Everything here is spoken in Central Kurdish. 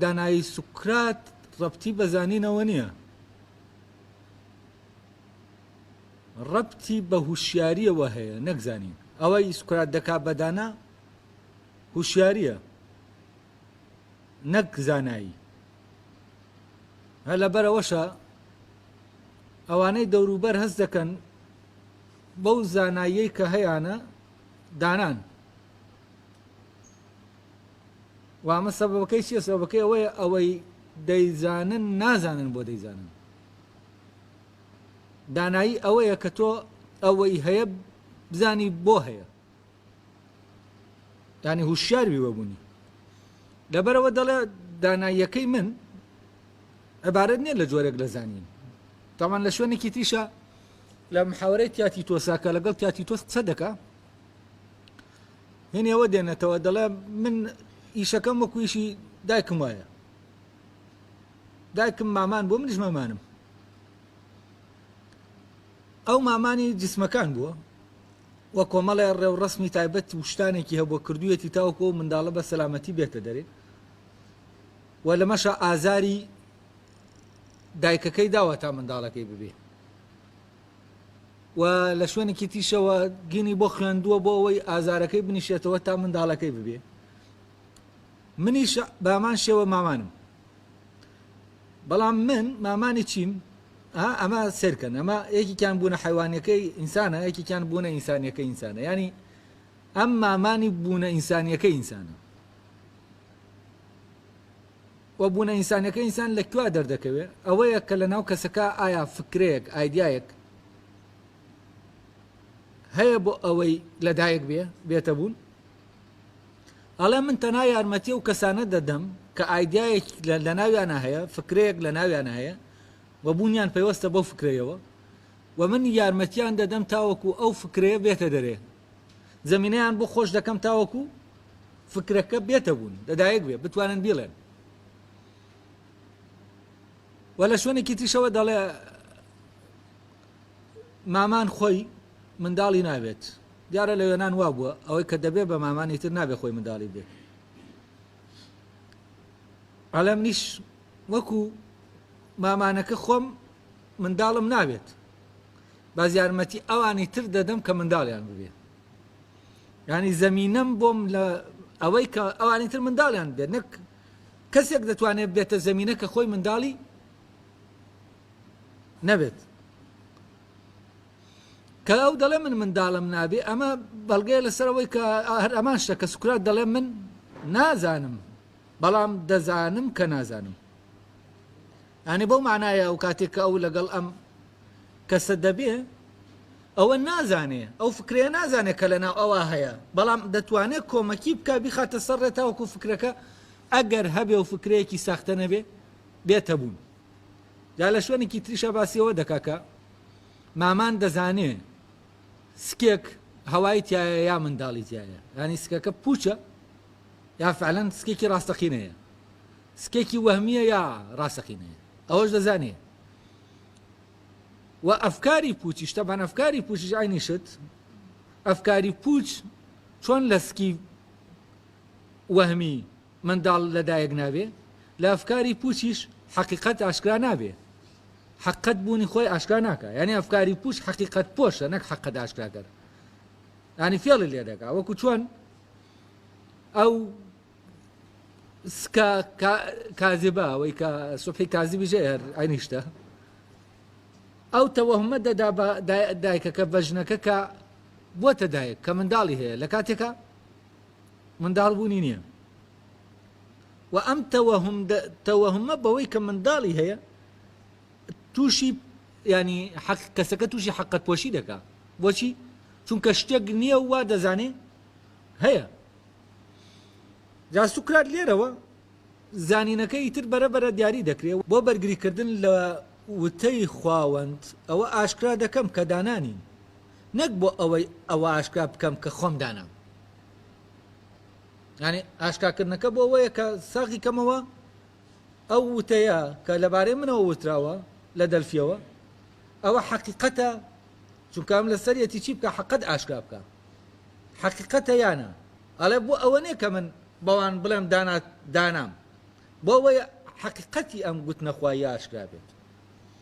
دانایی سوکرات ڕەبتی بە زانینەوە نییە، ڕەبتی بە هوشیاریەوە هەیە نەکزانین. ئەوەی سوکرات دەکا بەدانا هوشیاریە نەک زانایی. هە لەبەرەوەشە ئەوانەی دەوروبەر هەست دەکەن بەو زاناییەی کە هەیەە دانان. وامە سەبەبەکەی چیە؟ سەبەبەکەی ئەوەیە ئەوەی دەیزانن نازانن بۆ دەیزانن. دانایی ئەوەیە کە تۆ ئەوەی هەیە بزانی بۆ هەیە، یعنی هوشیار بیوە بوونی. لەبەرەوە دەڵێ داناییەکەی من عبارەت نییە لە جۆرێک لە زانین. تاوان لە شوێنێکی تریشە لە محاورەی تیاتیتۆساکە لەگەڵ تیاتیتۆس قسە دەکا، هێنێەوە دێنێتەوە دەڵێ من ئیشەکەم وەکو ئیشی دایکم وایە، دایکم مامان بووە منیش مامانم. ئەو مامانی جسمەکان بووە وە کۆمەڵی ڕێو ڕسمی تایبەت و شتانێکی هەبووە کردوویەتی تاوەکو و منداڵە بە سەلامەتی بێتە دەرێ و لەمەشە ئازاری دایکەکەی داوە تا منداڵەکەی ببێ و لە شوێنێکی تیشەوە گینی بۆ خوێندووە بۆ ئەوەی ئازارەکەی بنیشێتەوە تا منداڵەکەی ببێ. منیش بامان شێوە مامانم، بەڵام من مامانی چیم؟ ئەمە سێرکەن، ئەمە یەکیان بوونە حیوانیەکەی ئینسانە، یەکیان بوونە ئینسانیەکەی ئینسانە، ینی ئەم مامانی بوونە ئینسانیەکەی ئینسانە و بوونە ئینسانیەکەی ئینسان لەکوێ دەردەکەوێت؟ ئەوەیە کە لە ناو کەسەکە ئایا فکرەیەک ئایدیایەک هەیە بۆ ئەوەی لەدایک بێتە بوون؟ ئەڵێ من تەنها یارمەتی و کەسانە دەدەم کە ئایدیایەک لە ناویانە هەیە، فکرەیەک لە ناویانە هەیە و بوونیان پەیوەستە بەو فکرەیەوە و من یارمەتیان دەدەم تاوەکو ئەو فکرەیە بێتە دەرێ، زەمینەیان بۆ خۆش دەکەم تاوەکو فکرەکە بێتە بوون، لەدایک بێ بتوانن بیڵێن. و لە شوێنێکی تریشەوە دەڵێ مامان خۆی منداڵی نابێت. دیارە لە وێنان وا بووە ئەوەی کە دەبێ بە مامانی تر نابێ خۆی منداڵی بێت. ئەڵێ منیش وەکو مامانەکە خۆم منداڵم نابێت، باز یارمەتی ئەوانی تر دەدەم کە منداڵیان ببێ، ینی زەمینەم بۆم لە ئەوەی کە ئەوانی تر منداڵیان بێت، نەک کەسێک دەتوانێت بێتە زەمینە کە خۆی منداڵی نەبێت. کە ئەو دەڵێ من منداڵم نابێ، ئەمە بەڵگەیە لەسەرەوەی کە هەر ئەمان شتە کە سوکرات دەڵێ من نازانم بەڵام دەزانم کە نازانم. ینی بەو معنایە ئەو کاتێک کە ئەو لەگەڵ ئەم کەسە دەبێ ئەوە نازانێ، ئەو فکرەیە نازانێ کە لەناو ئەوە هەیە، بەڵام دەتوانێت کۆمەکی بکە بیخاتە سەر ڕێتاوەکو فکرەکە ئەگەر هەبێ و فکرەیەکی ساختە نەبێ بێتە بوون. یا لە شوێنێکی تریشە باسیەوە دەکاکە مامان دەزانێ سکێک هەوای تایە یا منداڵی تایە، ینی سکەکە پوچە یا فعلەن سکێکی ڕاستەقینەیە، سکێکی وەهمیە یا ڕاستەقینەیە، ئەوەش دەزانێ. و ئەفکاری پوچیش تەبان ئەفکاری پوچیش عینیشت، ئەفکاری پوچ چۆن لە سکی وەهمی منداڵ لەدایک نابێ، لە ئەفکاری پوچیش حەقیقەت ئاشکرا نابێ، حەقەت بوونی خۆی ئاشکرا ناکە، ینی ئەفکاری پوچ حەقیقەت پۆشە نەک حەقەت ئاشکراکە، ینی فێڵی لێ دەکا. وەکو چۆن ئەو سکە کازیبە ئەوەی کە سوبحی کازیبی ژێ هەر عینیشتە، ئەو تەوەهمە دەدا بە دایکەکە بە ژنەکە کە بۆتە دایک کە منداڵی هەیە لە کاتێکە منداڵ بوونی نییە. و ئەم تەوەهمە بەوەی کە منداڵی هەیە تووشی ینی کەسەکە تووشی حەقەت پۆشی دەکا. بۆچی؟ چونکە شتێک نییە و وا دەزانێ هەیە. جا سوکرات لێرەوە زانینەکەی تر بەرەبەرە دیاری دەکرێت بۆ بەرگریکردن لە وتەی خواوەند ئەوە ئاشکرا دەکەم کە دانانین، نەک بۆ ئەوەی ئەوە ئاشکرا بکەم کە خۆم دانام. ینی ئاشکراکردنەکە بۆ ئەوەیە کە ساقی کەمەوە ئەو وتەیە کە لەبارەی منەوە وتراوە لە دەلفیەوە ئەوە حەقیقەتە، چونکە ئەم لە سەرەتی چی بکە حەقەت ئاشکرا بکە، حەقیقەتە یانە. ئەڵێ بۆ ئەوە نییە کە من بەوان بڵێم دانام، بۆ ئەوەیە حەقیقەتی ئەم گوتنە خوا یاشکرا بێت